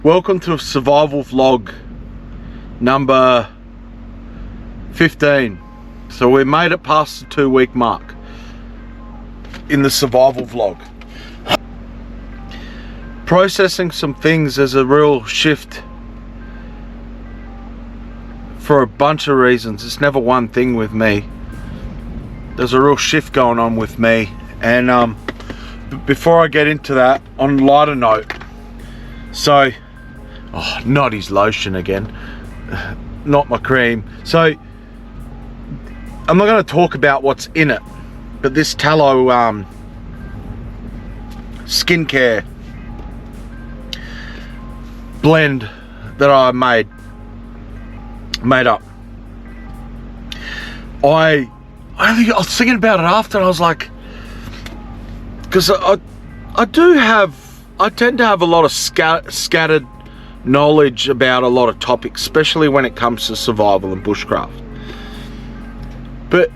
Welcome to survival vlog number 15. So we made it past the 2-week mark in the survival vlog. Processing some things is a real shift for a bunch of reasons. It's never one thing with me. There's a real shift going on with me, and before I get into that, on a lighter note, so not his lotion again, not my cream. So I'm not going to talk about what's in it, but this tallow skincare blend that I made up. I was thinking about it after, and I was like, because I tend to have a lot of scattered knowledge about a lot of topics, especially when it comes to survival and bushcraft. But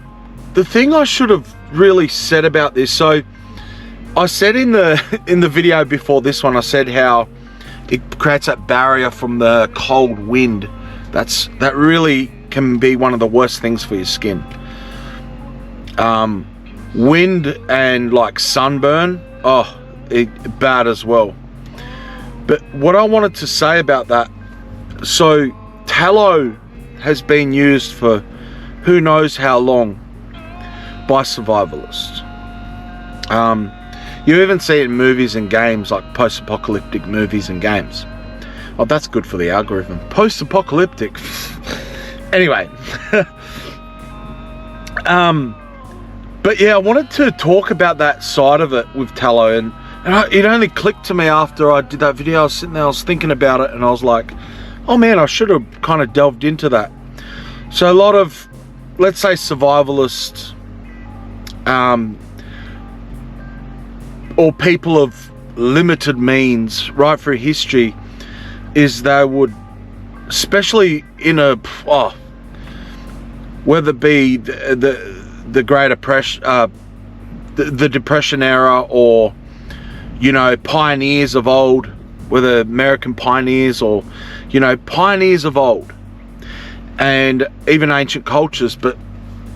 the thing I should have really said about this, so I said in the video before this one, I said how it creates that barrier from the cold wind. That really can be one of the worst things for your skin. Wind and like sunburn, bad as well. But what I wanted to say about that, so tallow has been used for who knows how long by survivalists. You even see it in movies and games, like post-apocalyptic movies and games. Oh, that's good for the algorithm. Post-apocalyptic. Anyway. But yeah, I wanted to talk about that side of it with tallow, and it only clicked to me after I did that video. I was sitting there, I was thinking about it, and I was like, oh man, I should have kind of delved into that. So a lot of, let's say, survivalists, or people of limited means right through history, is they would, especially in a, whether it be the Great Depression, the Depression era, or, you know, pioneers of old, whether American pioneers or, you know, pioneers of old, and even ancient cultures. But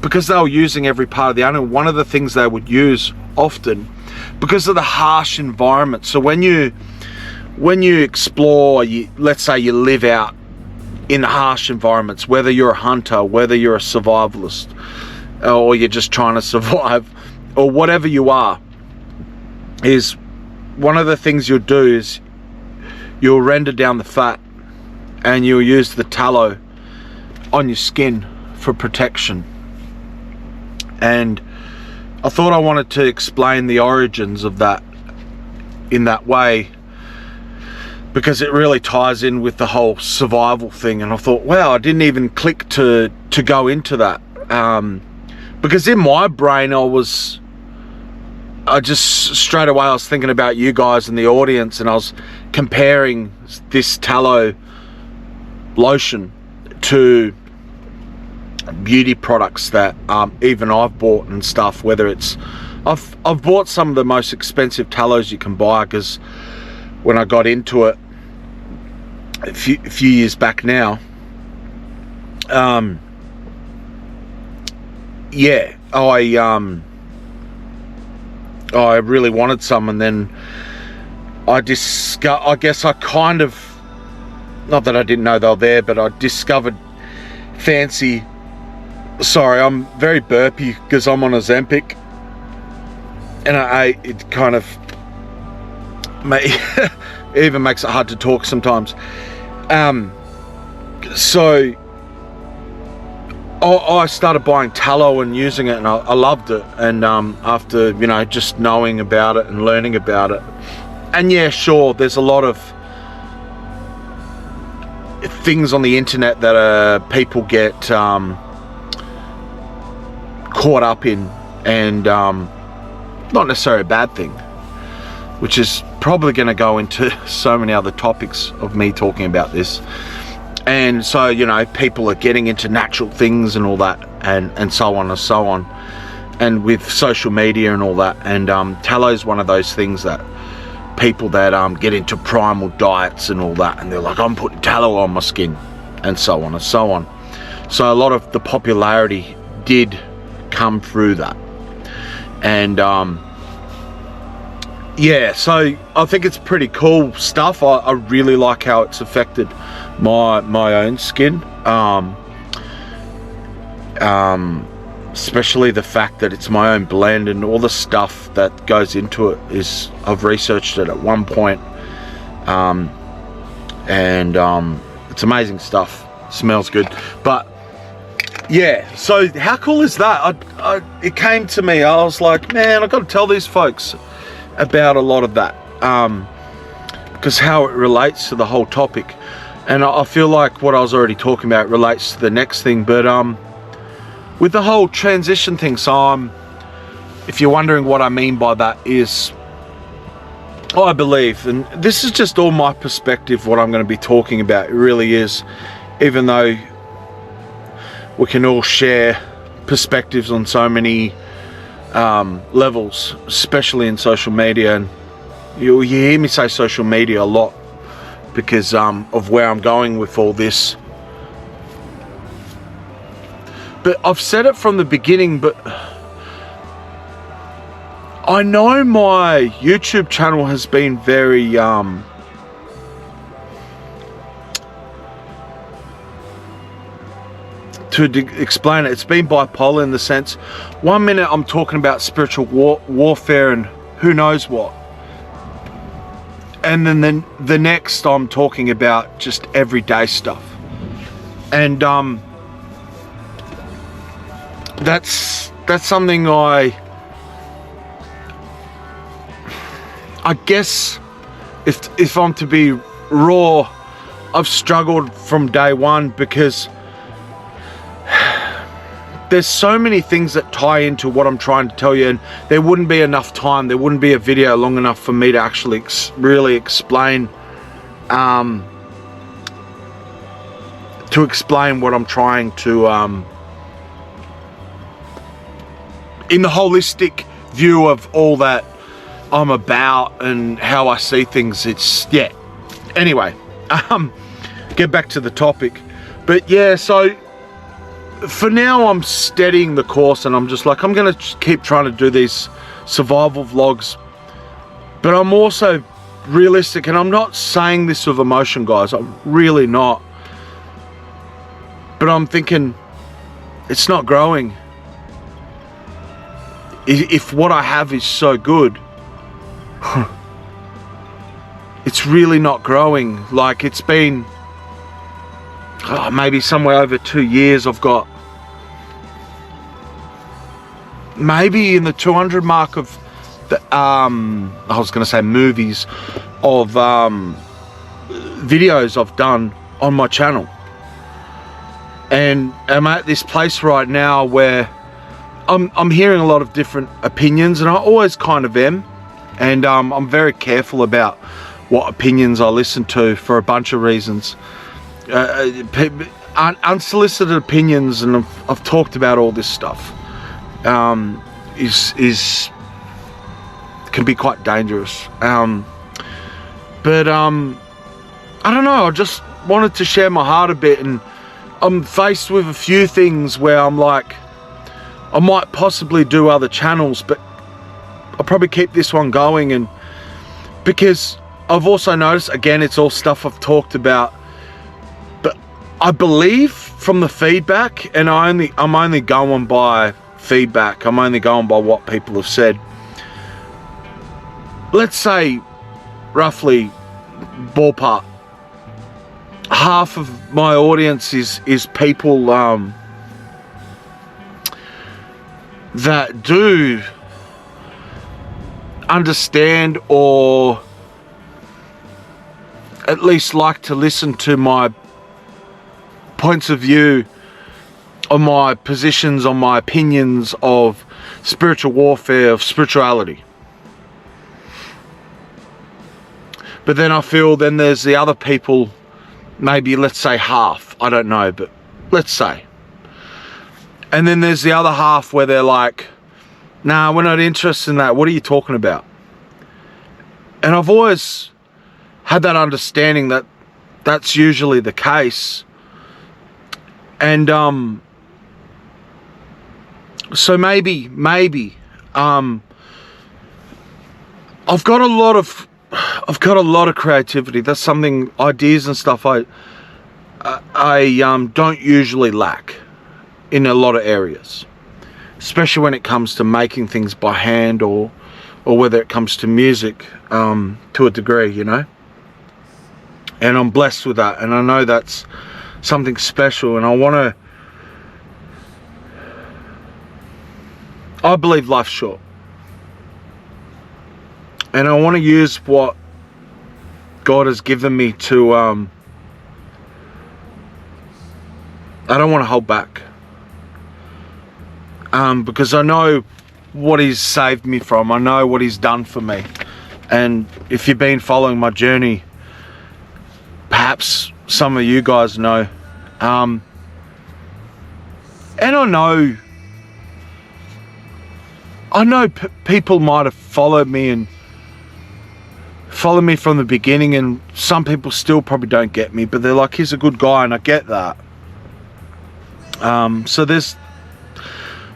because they were using every part of the animal, one of the things they would use often, because of the harsh environment. So when you explore, let's say you live out in harsh environments, whether you're a hunter, whether you're a survivalist, or you're just trying to survive, or whatever you are, is one of the things you'll do is you'll render down the fat, and you'll use the tallow on your skin for protection. And I thought I wanted to explain the origins of that in that way, because it really ties in with the whole survival thing. And I thought, wow, I didn't even click to go into that. Because in my brain, I was thinking about you guys and the audience, and I was comparing this tallow lotion to beauty products that even I've bought and stuff. Whether it's, I've bought some of the most expensive tallows you can buy, because when I got into it a few years back now, yeah, I really wanted some, and then I guess I kind of, not that I didn't know they were there, but I discovered fancy, sorry, I'm very burpy because I'm on Ozempic, and it kind of it even makes it hard to talk sometimes. So I started buying tallow and using it, and I loved it. And after, you know, just knowing about it and learning about it, and yeah, sure, there's a lot of things on the internet that people get caught up in, and not necessarily a bad thing, which is probably going to go into so many other topics of me talking about this. And so, you know, people are getting into natural things and all that, and so on and so on, and with social media and all that. And tallow is one of those things that people that get into primal diets and all that, and they're like, I'm putting tallow on my skin, and so on and so on. So a lot of the popularity did come through that. And yeah, so I think it's pretty cool stuff. I really like how it's affected my own skin, especially the fact that it's my own blend, and all the stuff that goes into it is, I've researched it at one point, and it's amazing stuff. Smells good. But yeah, so how cool is that? It came to me, I was like, man, I've got to tell these folks about a lot of that, because how it relates to the whole topic. And I feel like what I was already talking about relates to the next thing, but with the whole transition thing, so if you're wondering what I mean by that, is I believe, and this is just all my perspective, what I'm going to be talking about, it really is, even though we can all share perspectives on so many levels, especially in social media. And you hear me say social media a lot because of where I'm going with all this. But I've said it from the beginning, but I know my YouTube channel has been very to explain it, it's been bipolar in the sense, 1 minute I'm talking about spiritual warfare and who knows what, and then the next I'm talking about just everyday stuff. And that's something I guess, if I'm to be raw, I've struggled from day one, because there's so many things that tie into what I'm trying to tell you, and there wouldn't be enough time, there wouldn't be a video long enough for me to actually really explain what I'm trying to in the holistic view of all that I'm about and how I see things. It's, yeah, anyway, get back to the topic. But yeah, so for now I'm steadying the course, and I'm just like, I'm gonna keep trying to do these survival vlogs, but I'm also realistic, and I'm not saying this with emotion, guys, I'm really not, but I'm thinking it's not growing. If what I have is so good, it's really not growing. Like, it's been maybe somewhere over 2 years. I've got maybe in the 200 mark of the, I was going to say movies, of videos I've done on my channel. And I'm at this place right now where I'm hearing a lot of different opinions, and I always kind of am. And I'm very careful about what opinions I listen to for a bunch of reasons. Unsolicited opinions, and I've talked about all this stuff, can be quite dangerous. But I don't know, I just wanted to share my heart a bit, and I'm faced with a few things where I'm like, I might possibly do other channels, but I'll probably keep this one going. And because I've also noticed, again, it's all stuff I've talked about, but I believe from the feedback, and I'm only going by feedback, I'm only going by what people have said. Let's say roughly ballpark, half of my audience is people that do understand, or at least like to listen to my points of view, on my positions, on my opinions of spiritual warfare, of spirituality. But then I feel then there's the other people, maybe let's say half, I don't know, but let's say. And then there's the other half where they're like, nah, we're not interested in that, what are you talking about? And I've always had that understanding that that's usually the case. And so maybe I've got a lot of creativity. That's something, ideas and stuff I don't usually lack in a lot of areas, especially when it comes to making things by hand, or whether it comes to music, to a degree, you know. And I'm blessed with that, and I know that's something special, and I believe life's short, and I want to use what God has given me to, I don't want to hold back, because I know what He's saved me from. I know what He's done for me. And if you've been following my journey, perhaps some of you guys know, and I know people might have followed me from the beginning, and some people still probably don't get me, but they're like, he's a good guy, and I get that. So there's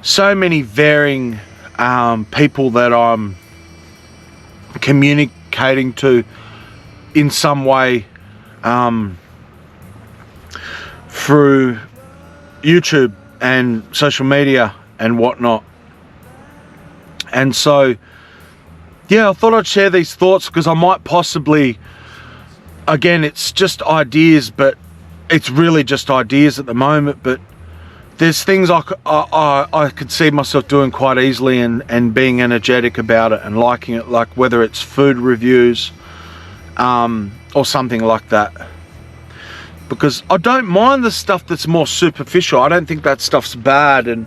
so many varying people that I'm communicating to in some way, through YouTube and social media and whatnot. And so, yeah, I thought I'd share these thoughts, because I might possibly, again, it's just ideas, but it's really just ideas at the moment, but there's things I could see myself doing quite easily, and being energetic about it and liking it, like whether it's food reviews, or something like that. Because I don't mind the stuff that's more superficial. I don't think that stuff's bad, and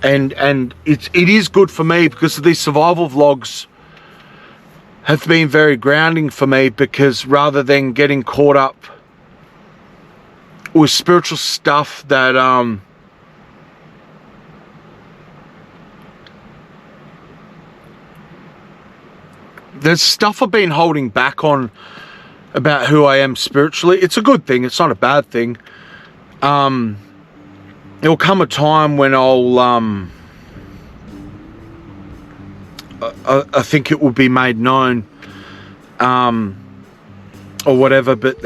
it is good for me, because these survival vlogs have been very grounding for me, because rather than getting caught up with spiritual stuff that there's stuff I've been holding back on about who I am spiritually. It's a good thing, it's not a bad thing. There'll come a time when I'll I think it will be made known, or whatever, but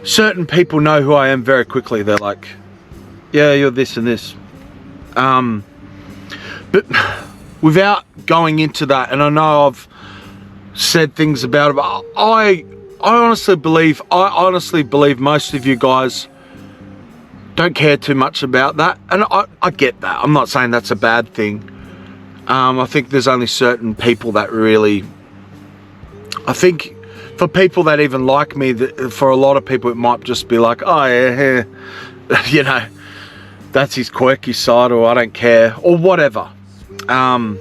certain people know who I am very quickly. They're like, yeah, you're this and this. But without going into that, and I know I've said things about it, but I honestly believe most of you guys don't care too much about that, and I get that. I'm not saying that's a bad thing. I think there's only certain people that really, I think for people that even like me, for a lot of people it might just be like, oh yeah, you know, that's his quirky side, or I don't care, or whatever. But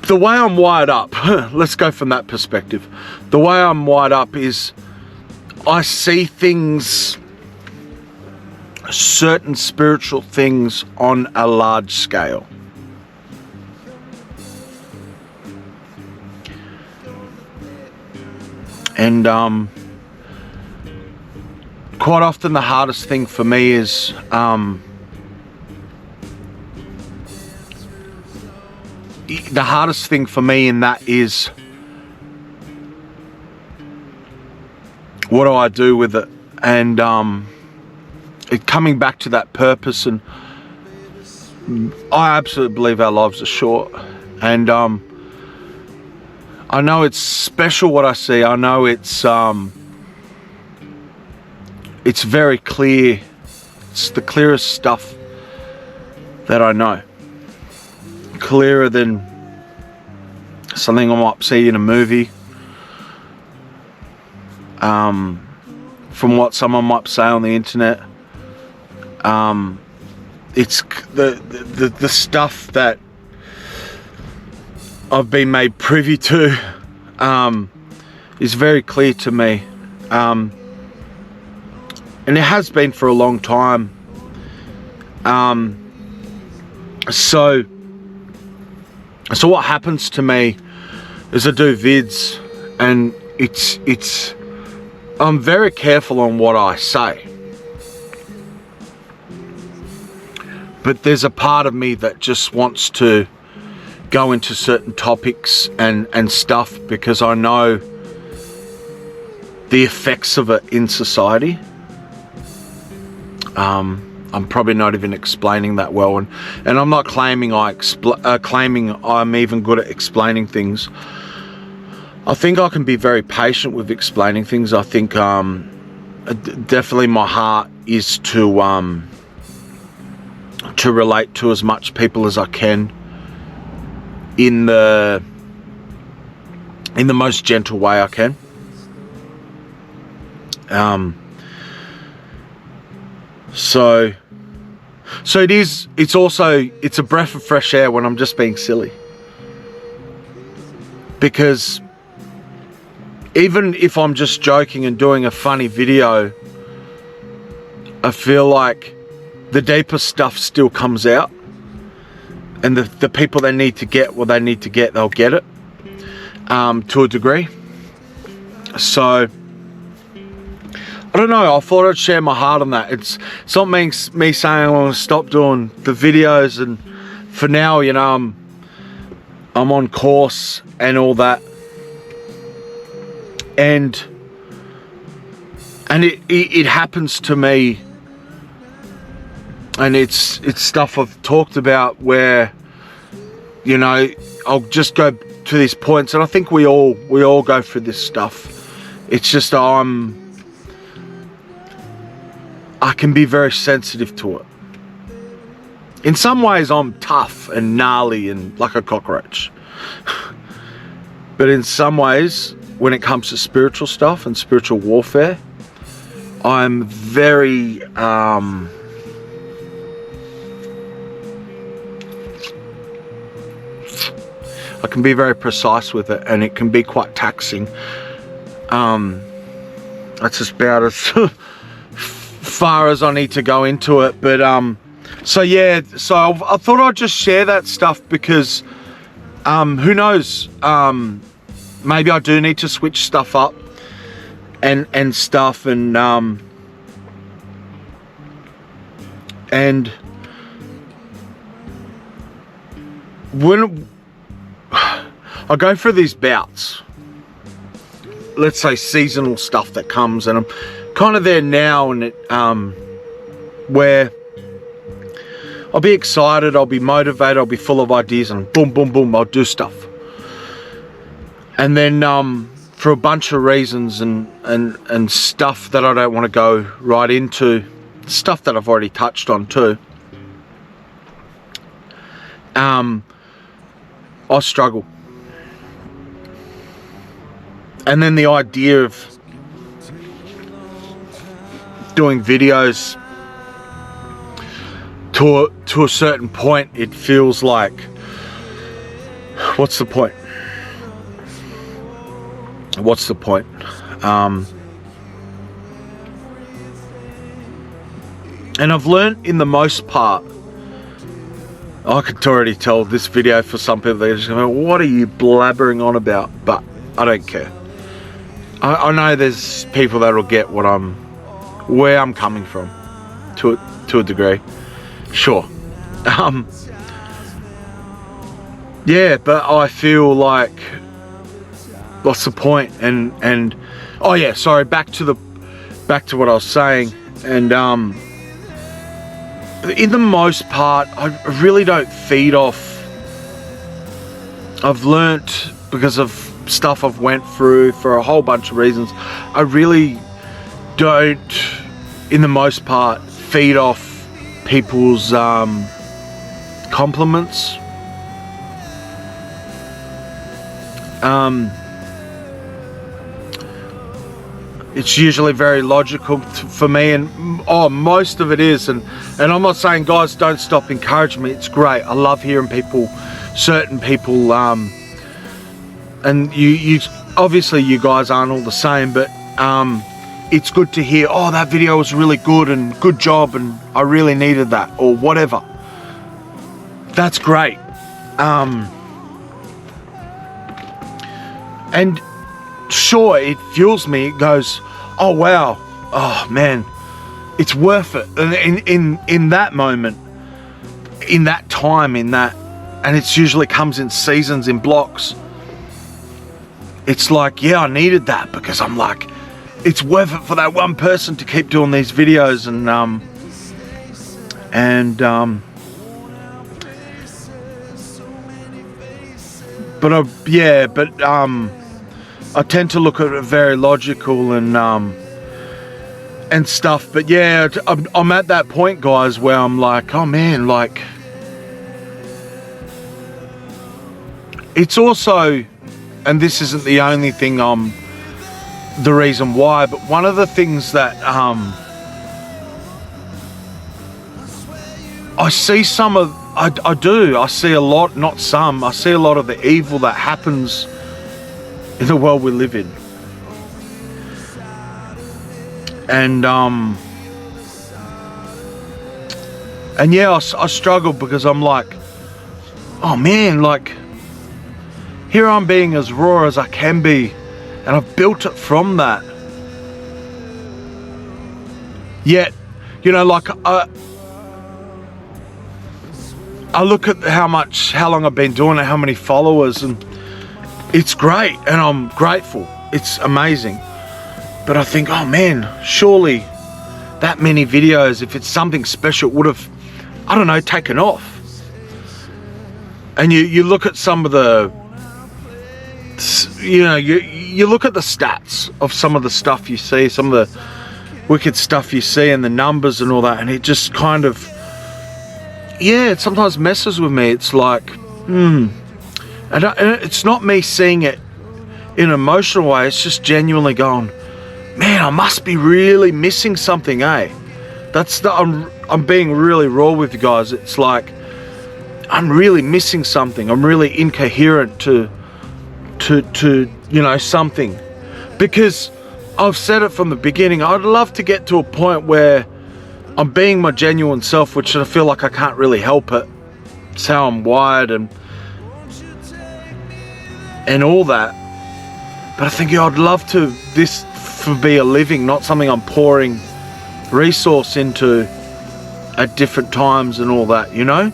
the way I'm wired up, let's go from that perspective. The way I'm wired up is I see things, certain spiritual things, on a large scale. And quite often the hardest thing for me is the hardest thing for me in that is, what do I do with it? And it coming back to that purpose. And I absolutely believe our lives are short, and I know it's special what I see. I know it's very clear. It's the clearest stuff that I know. Clearer than something I might see in a movie, from what someone might say on the internet. It's the stuff that I've been made privy to is very clear to me, and it has been for a long time. So what happens to me is I do vids, and I'm very careful on what I say. But there's a part of me that just wants to go into certain topics and stuff, because I know the effects of it in society. I'm probably not even explaining that well, and I'm not claiming claiming I'm even good at explaining things. I think I can be very patient with explaining things. I think definitely my heart is to relate to as much people as I can in the most gentle way I can. So it's a breath of fresh air when I'm just being silly, because even if I'm just joking and doing a funny video, I feel like the deeper stuff still comes out, and the people that need to get what they need to get, they'll get it to a degree. So I don't know, I thought I'd share my heart on that. It's not me saying I want to stop doing the videos, and for now, you know, I'm on course and all that, and it happens to me, and it's stuff I've talked about where, you know, I'll just go to these points, and I think we all go through this stuff. It's just I can be very sensitive to it. In some ways I'm tough and gnarly and like a cockroach. But in some ways, when it comes to spiritual stuff and spiritual warfare, I'm very I can be very precise with it, and it can be quite taxing. That's just about as far as I need to go into it. But so yeah, so I thought I'd just share that stuff, because who knows, maybe I do need to switch stuff up and stuff, and when I go through these bouts, let's say seasonal stuff that comes, and I'm kind of there now, and where I'll be excited, I'll be motivated, I'll be full of ideas, and boom, boom, boom, I'll do stuff. And then for a bunch of reasons and stuff that I don't want to go right into, stuff that I've already touched on too, I struggle. And then the idea of doing videos, to a certain point, it feels like, what's the point? What's the point? And I've learned, in the most part, I could already tell this video, for some people, they're just going, what are you blabbering on about? But I don't care. I know there's people that'll get where I'm coming from, to a degree. Sure. Yeah, but I feel like, what's the point? And oh yeah, sorry, back to what I was saying. And in the most part, I really don't feed off. I've learnt, because of stuff I've went through for a whole bunch of reasons, I really don't, in the most part, feed off people's compliments. It's usually very logical for me, and most of it is, and I'm not saying, guys, don't stop encouraging me. It's great. I love hearing certain people, and you obviously, you guys aren't all the same, but it's good to hear, oh, that video was really good and good job and I really needed that, or whatever. That's great. And sure, it fuels me. It goes, oh wow, oh man, it's worth it. And in that moment, in that time, and it's usually comes in seasons, in blocks. It's like, yeah, I needed that, because I'm like, it's worth it for that one person to keep doing these videos, I tend to look at it very logical and stuff. But yeah, I'm at that point, guys, where I'm like, oh man, like, it's also, and this isn't the only thing, the reason why, but one of the things that I see some of, I see a lot, not some, I see a lot of the evil that happens in the world we live in. And yeah, I struggle, because I'm like, oh man, like, here I'm being as raw as I can be, and I've built it from that. Yet, you know, like, I look at how long I've been doing it, how many followers, and it's great, and I'm grateful. It's amazing. But I think, oh man, surely that many videos, if it's something special, would have, I don't know, taken off. And you look at some of the, you know, you look at the stats of some of the stuff you see, some of the wicked stuff you see, and the numbers and all that, and it just kind of, yeah, it sometimes messes with me. It's like, and it's not me seeing it in an emotional way, it's just genuinely going, man, I must be really missing something, eh? I'm being really raw with you guys. It's like, I'm really missing something. I'm really incoherent to you know, something. Because I've said it from the beginning, I'd love to get to a point where I'm being my genuine self, which I feel like I can't really help it. It's how I'm wired and all that. But I think, yeah, I'd love to this for be a living, not something I'm pouring resource into at different times and all that, you know?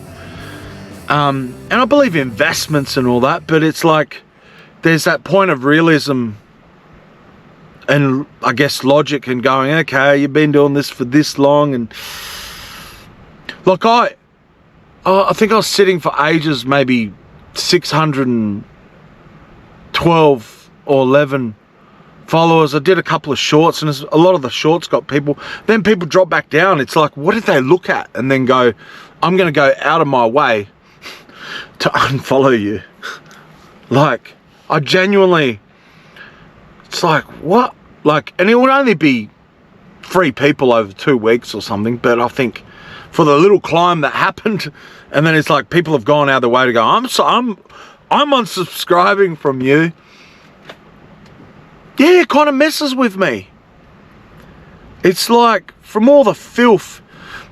And I believe investments and all that, but it's like, there's that point of realism and I guess logic and going, okay, you've been doing this for this long, and like I think I was sitting for ages, maybe 612 or 11 followers. I did a couple of shorts, and a lot of the shorts got people, then people drop back down. It's like, what did they look at and then go, I'm going to go out of my way to unfollow you? Like, I genuinely, it's like, what? Like, and it would only be 3 people over 2 weeks or something, but I think for the little climb that happened, and then it's like people have gone out of the way to go, I'm unsubscribing from you. Yeah, it kind of messes with me. It's like, from all the filth,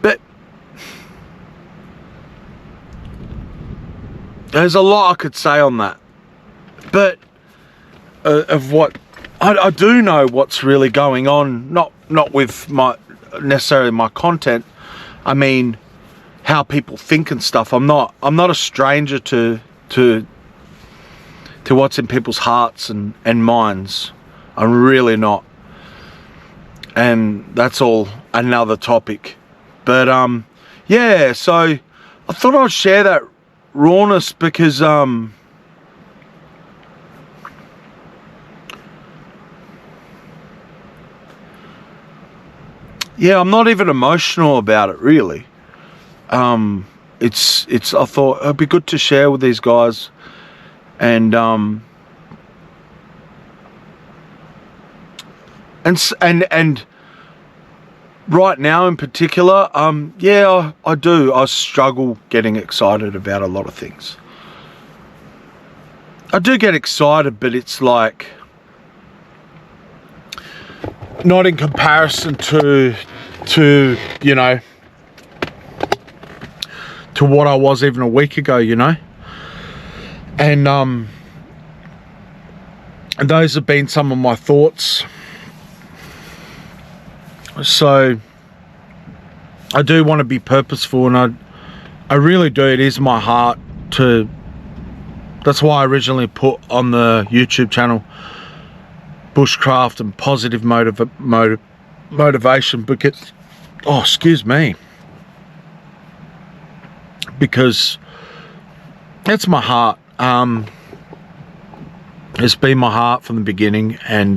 but there's a lot I could say on that. But of what I do know, what's really going on, not with necessarily my content. I mean, how people think and stuff. I'm not a stranger to what's in people's hearts and minds. I'm really not. And that's all another topic. But yeah, so I thought I'd share that rawness, because yeah, I'm not even emotional about it, really. It's I thought it'd be good to share with these guys, and right now in particular, yeah, I do. I struggle getting excited about a lot of things. I do get excited, but it's like, not in comparison to you know, to what I was even a week ago, you know. And those have been some of my thoughts. So I do want to be purposeful, and I really do. It is my heart to. That's why I originally put on the YouTube channel bushcraft and positive motivation, because, oh, excuse me, because it's my heart. It's been my heart from the beginning, and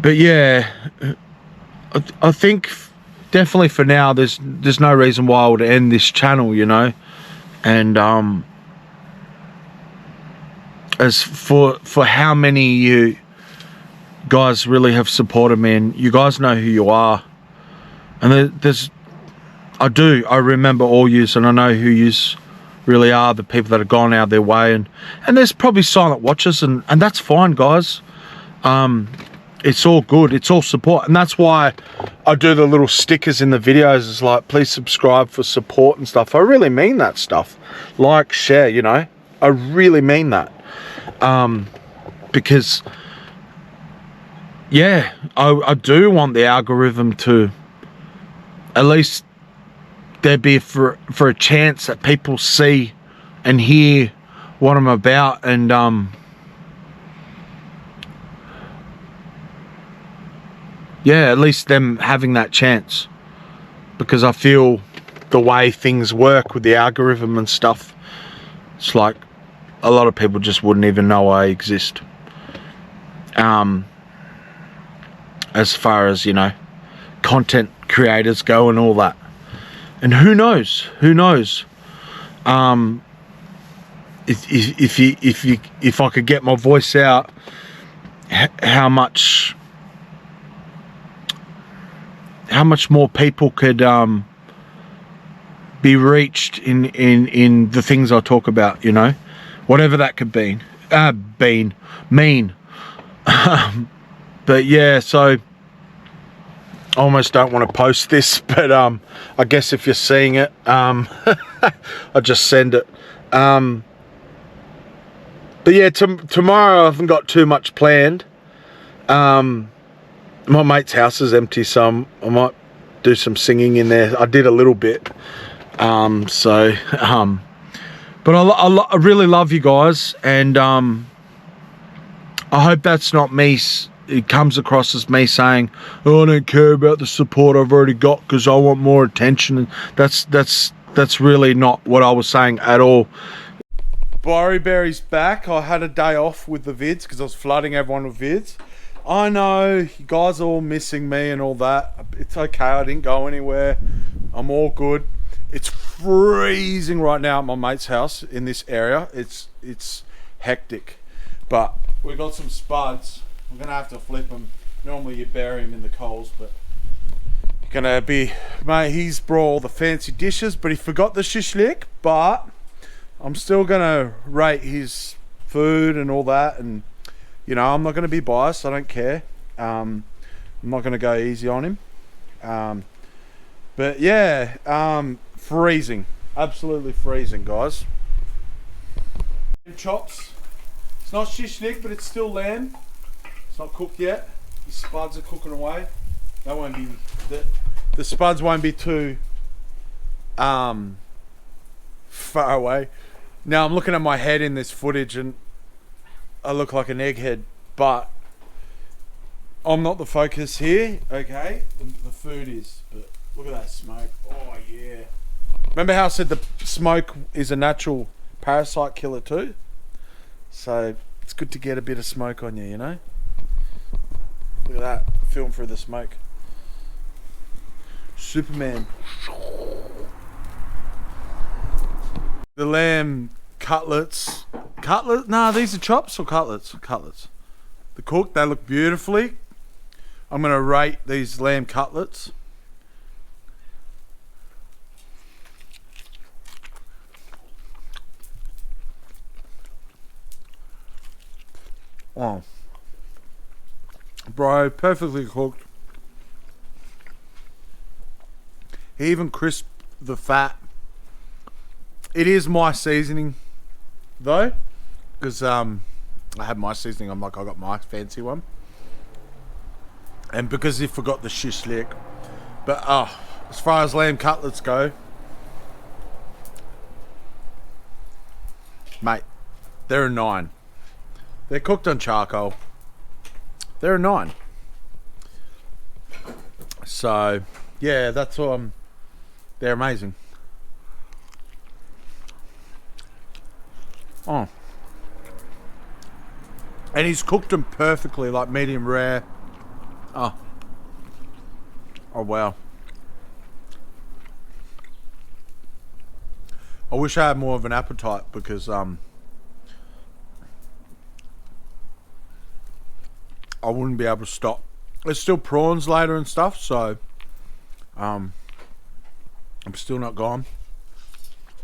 but yeah, I think definitely for now there's no reason why I would end this channel, you know. And as for how many you guys really have supported me, and you guys know who you are, and I remember all yous, and I know who yous really are, the people that have gone out their way, and there's probably silent watchers, and that's fine, guys. It's all good, it's all support, and that's why I do the little stickers in the videos. It's like, please subscribe for support and stuff. I really mean that stuff. Like, share, you know, I really mean that. Because yeah, I do want the algorithm to at least there be for a chance that people see and hear what I'm about, and yeah, at least them having that chance, because I feel the way things work with the algorithm and stuff, it's like a lot of people just wouldn't even know I exist. As far as, you know, content creators go and all that. And who knows? If I could get my voice out, how much more people could be reached in the things I talk about, you know, whatever that could mean. But yeah, so I almost don't want to post this, but I guess if you're seeing it, I just send it. But yeah, tomorrow I haven't got too much planned. My mate's house is empty, so I might do some singing in there. I did a little bit. But I really love you guys, and I hope that's not me. It comes across as me saying, oh, I don't care about the support I've already got because I want more attention. And that's really not what I was saying at all. Borryberry's back. I had a day off with the vids because I was flooding everyone with vids. I know you guys are all missing me and all that. It's okay, I didn't go anywhere. I'm all good. It's freezing right now at my mate's house in this area. It's hectic, but we got some spuds. I'm gonna have to flip them. Normally you bury him in the coals, but gonna be, mate, he's brought all the fancy dishes, but he forgot the shishlik. But I'm still gonna rate his food and all that, and you know, I'm not gonna be biased. I don't care. I'm not gonna go easy on him. But yeah, freezing, absolutely freezing, guys. Chops. It's not shishlik, but it's still lamb. It's not cooked yet. The spuds are cooking away. That won't be the spuds won't be too far away. Now I'm looking at my head in this footage and I look like an egghead, but I'm not the focus here. Okay, the food is. But look at that smoke. Oh yeah. Remember how I said the smoke is a natural parasite killer too? So it's good to get a bit of smoke on you, you know? Look at that, film through the smoke. Superman. The lamb cutlets. Nah, these are chops or cutlets? Cutlets. The cooked, they look beautifully. I'm gonna rate these lamb cutlets. Oh. Bro, perfectly cooked. He even crisped the fat. It is my seasoning, though, because I had my seasoning. I'm like, I got my fancy one, and because he forgot the shish lick. But as far as lamb cutlets go, mate, they're a 9. They're cooked on charcoal. They're a 9. So, yeah, that's they're amazing. Oh. And he's cooked them perfectly, like medium rare. Oh. Oh, wow. I wish I had more of an appetite because I wouldn't be able to stop. There's still prawns later and stuff, so I'm still not gone.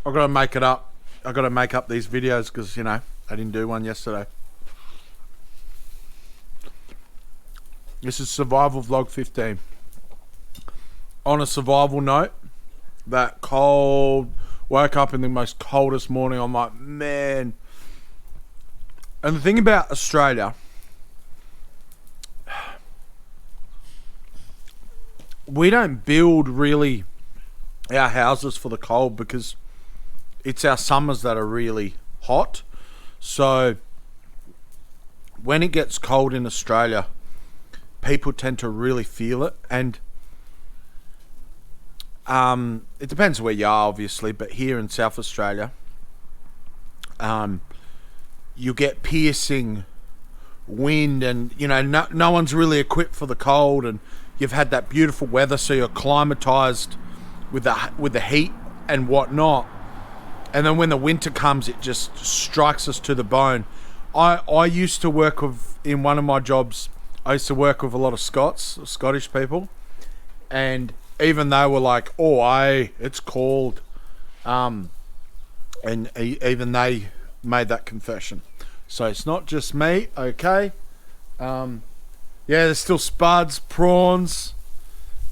I've got to make it up. I've got to make up these videos because, you know, I didn't do one yesterday. This is Survival Vlog 15. On a survival note, that cold, woke up in the most coldest morning. I'm like, man. And the thing about Australia, we don't build really our houses for the cold because it's our summers that are really hot. So when it gets cold in Australia, people tend to really feel it. And it depends where you are, obviously, but here in South Australia, you get piercing wind, and you know no one's really equipped for the cold, and you've had that beautiful weather, so you're acclimatized with the heat and whatnot. And then when the winter comes, it just strikes us to the bone. I used to work in one of my jobs. I used to work with a lot of Scottish people, and even they were like, "Oh, it's cold," and even they made that confession. So it's not just me, okay? Yeah, there's still spuds, prawns.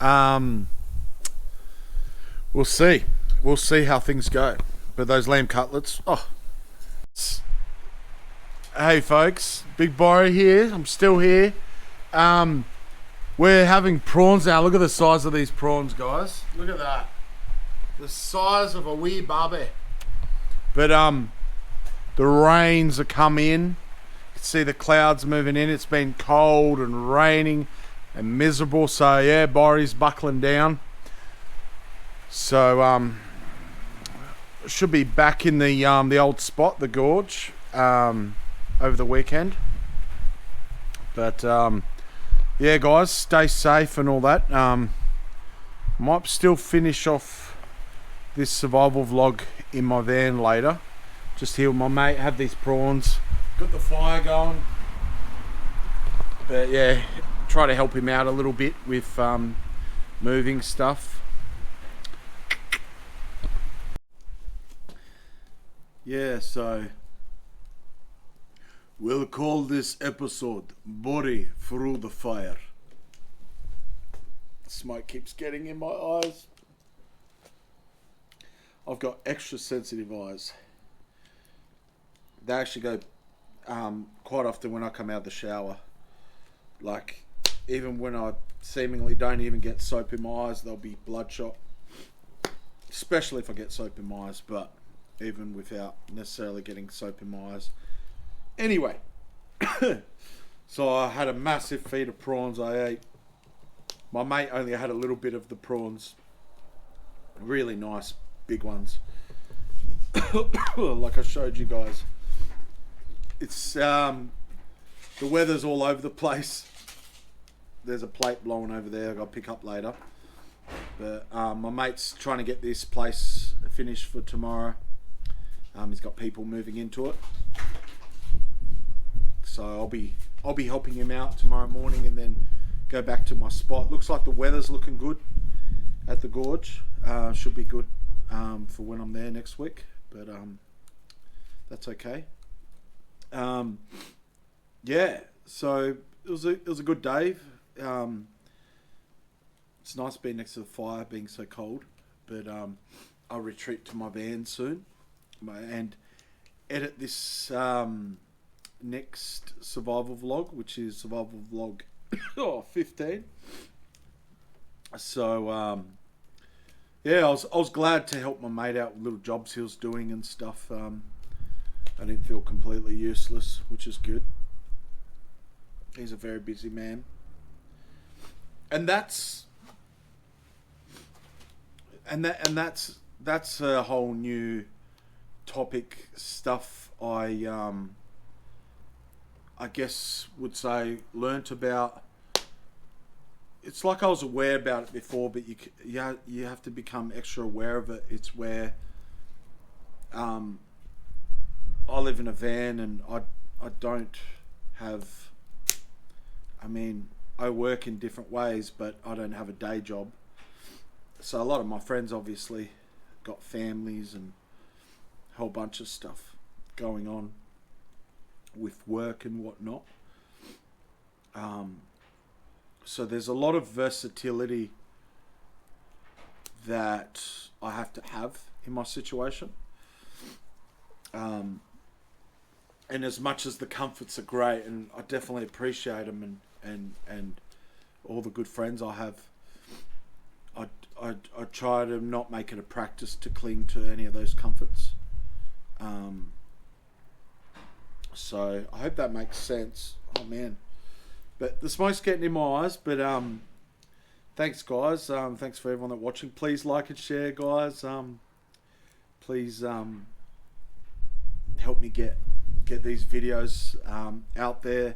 We'll see. We'll see how things go. But those lamb cutlets, oh. Hey folks, Big Borry here. I'm still here. We're having prawns now. Look at the size of these prawns, guys. Look at that. The size of a wee barbie. But the rains are come in. You can see the clouds moving in. It's been cold and raining and miserable. So yeah, Borry's buckling down. So should be back in the old spot, the gorge, over the weekend. But yeah, guys, stay safe and all that. Might still finish off this survival vlog in my van later. Just here with my mate, have these prawns. Got the fire going. But yeah, try to help him out a little bit with moving stuff. Yeah, so we'll call this episode Borry Through the Fire. Smoke keeps getting in my eyes. I've got extra sensitive eyes. They actually go quite often when I come out of the shower. Like, even when I seemingly don't even get soap in my eyes, they'll be bloodshot. Especially if I get soap in my eyes, but even without necessarily getting soap in my eyes. Anyway, so I had a massive feed of prawns I ate. My mate only had a little bit of the prawns. Really nice, big ones. Like I showed you guys. It's, the weather's all over the place. There's a plate blowing over there I've got to pick up later. But my mate's trying to get this place finished for tomorrow. He's got people moving into it. So I'll be helping him out tomorrow morning and then go back to my spot. Looks like the weather's looking good at the gorge. Should be good for when I'm there next week, but that's okay. Yeah, so it was a good day. It's nice being next to the fire, being so cold. But I'll retreat to my van soon, and edit this next survival vlog, which is survival vlog 15. So yeah, I was glad to help my mate out with little jobs he was doing and stuff. I didn't feel completely useless, which is good. He's a very busy man, and that's a whole new topic stuff. I guess would say learnt about. It's like I was aware about it before, but you have to become extra aware of it. It's where I live in a van, and I don't have. I mean, I work in different ways, but I don't have a day job. So a lot of my friends obviously got families and a whole bunch of stuff going on with work and whatnot. So there's a lot of versatility that I have to have in my situation. And as much as the comforts are great, and I definitely appreciate them, and all the good friends I have, I try to not make it a practice to cling to any of those comforts. So I hope that makes sense. Oh man, but the smoke's getting in my eyes. But thanks guys. Thanks for everyone that watching. Please like and share, guys. Please help me get these videos out there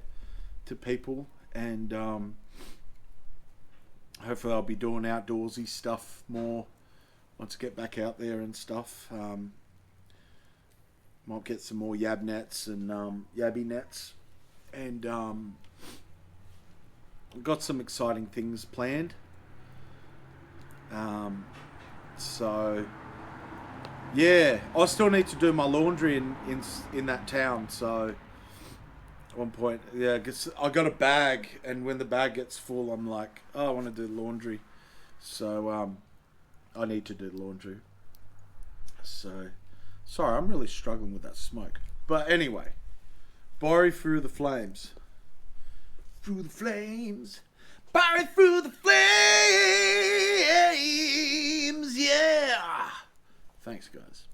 to people, and hopefully I'll be doing outdoorsy stuff more once I get back out there and stuff. Might get some more yab nets and yabby nets, and got some exciting things planned. So yeah, I still need to do my laundry in that town. So at one point, yeah, I got a bag, and when the bag gets full, I'm like, oh, I want to do laundry. So I need to do laundry. So sorry, I'm really struggling with that smoke. But anyway, Barry through the flames. Through the flames. Barry through the flames. Yeah. Thanks, guys.